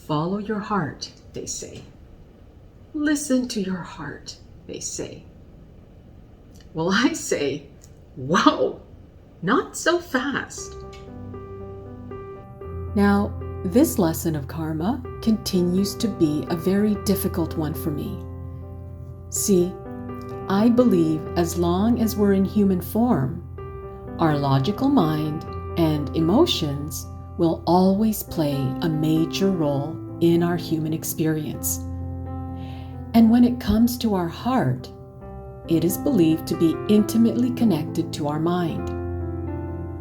Follow your heart, they say. Listen to your heart, they say. Well, I say, whoa, not so fast. Now, this lesson of karma continues to be a very difficult one for me. See, I believe as long as we're in human form, our logical mind and emotions will always play a major role in our human experience. And when it comes to our heart, it is believed to be intimately connected to our mind.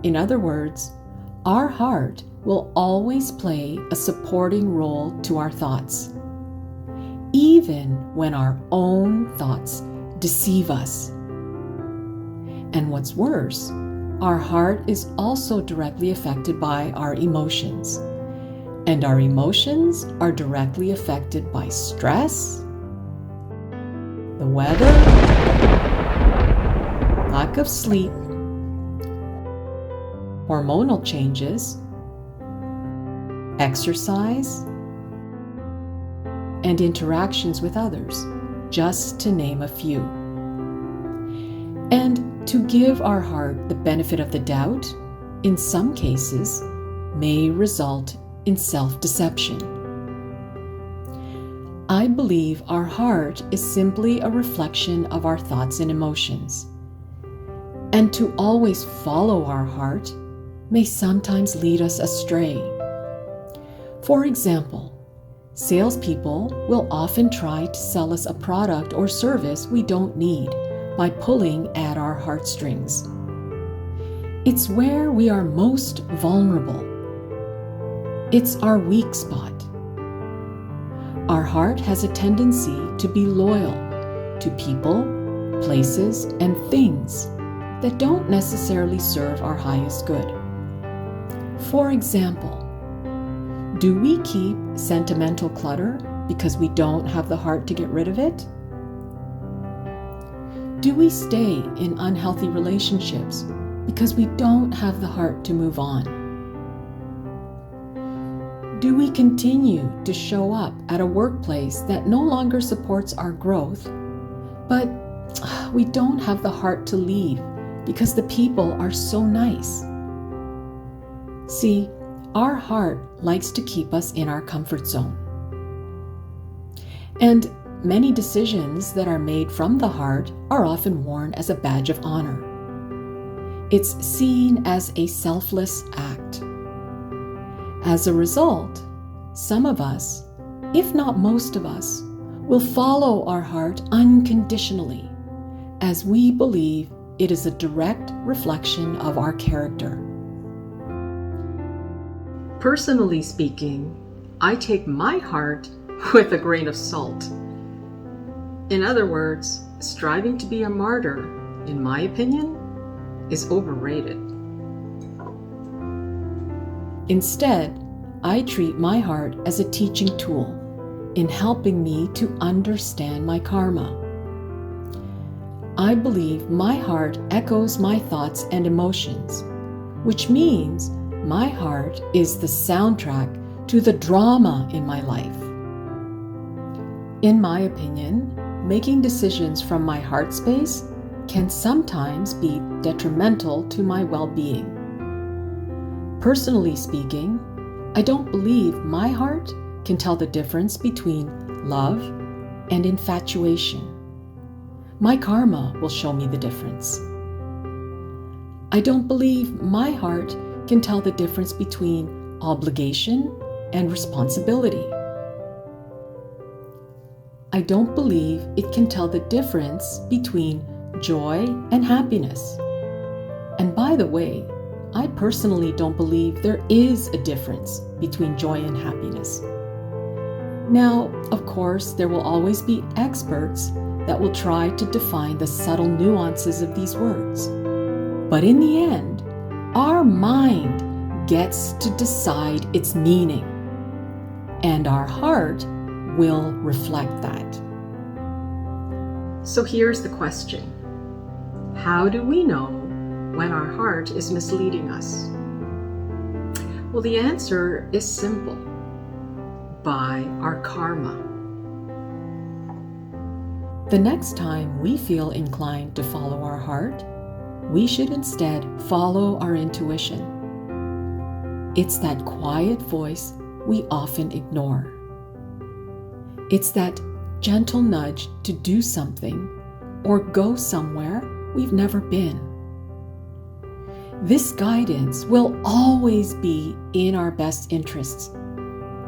In other words, our heart will always play a supporting role to our thoughts, even when our own thoughts deceive us. And what's worse, our heart is also directly affected by our emotions. And our emotions are directly affected by stress, the weather, lack of sleep, hormonal changes, exercise, and interactions with others, just to name a few. And to give our heart the benefit of the doubt, in some cases, may result in self-deception. I believe our heart is simply a reflection of our thoughts and emotions. And to always follow our heart may sometimes lead us astray. For example, salespeople will often try to sell us a product or service we don't need by pulling at our heartstrings. It's where we are most vulnerable. It's our weak spot. Our heart has a tendency to be loyal to people, places, and things that don't necessarily serve our highest good. For example, do we keep sentimental clutter because we don't have the heart to get rid of it? Do we stay in unhealthy relationships because we don't have the heart to move on? Do we continue to show up at a workplace that no longer supports our growth, but we don't have the heart to leave because the people are so nice? See, our heart likes to keep us in our comfort zone. And many decisions that are made from the heart are often worn as a badge of honor. It's seen as a selfless act. As a result, some of us, if not most of us, will follow our heart unconditionally, as we believe it is a direct reflection of our character. Personally speaking, I take my heart with a grain of salt. In other words, striving to be a martyr, in my opinion, is overrated. Instead, I treat my heart as a teaching tool in helping me to understand my karma. I believe my heart echoes my thoughts and emotions, which means my heart is the soundtrack to the drama in my life. In my opinion, making decisions from my heart space can sometimes be detrimental to my well-being. Personally speaking, I don't believe my heart can tell the difference between love and infatuation. My karma will show me the difference. I don't believe my heart can tell the difference between obligation and responsibility. I don't believe it can tell the difference between joy and happiness. And by the way, I personally don't believe there is a difference between joy and happiness. Now, of course, there will always be experts that will try to define the subtle nuances of these words. But in the end, our mind gets to decide its meaning, and our heart will reflect that. So here's the question. How do we know when our heart is misleading us? Well, the answer is simple. by our karma. The next time we feel inclined to follow our heart, we should instead follow our intuition. It's that quiet voice we often ignore. It's that gentle nudge to do something or go somewhere we've never been. This guidance will always be in our best interests,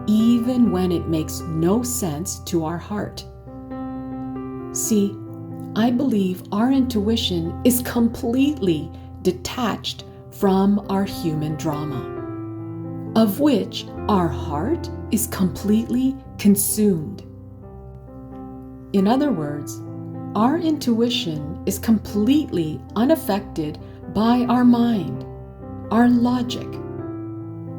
even when it makes no sense to our heart. See, I believe our intuition is completely detached from our human drama, of which our heart is completely consumed. In other words, our intuition is completely unaffected by our mind, our logic.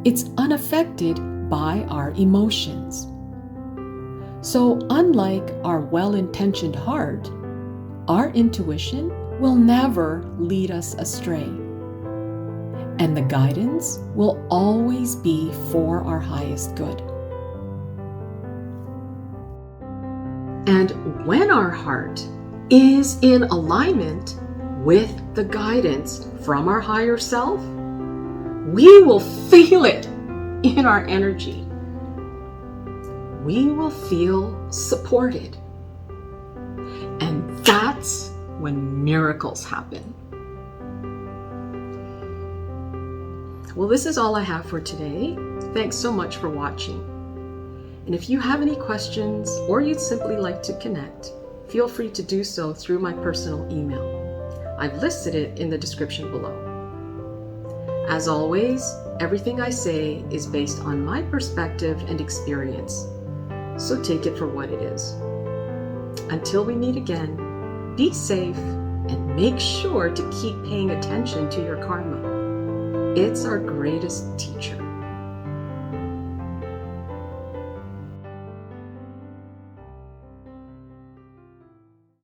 It's unaffected by our emotions. So, unlike our well-intentioned heart, our intuition will never lead us astray. And the guidance will always be for our highest good. And when our heart is in alignment with the guidance from our higher self, we will feel it in our energy. We will feel supported. And that's when miracles happen. Well, this is all I have for today. Thanks so much for watching. And if you have any questions or you'd simply like to connect, feel free to do so through my personal email. I've listed it in the description below. As always, everything I say is based on my perspective and experience, so take it for what it is. Until we meet again, be safe and make sure to keep paying attention to your karma. It's our greatest teacher.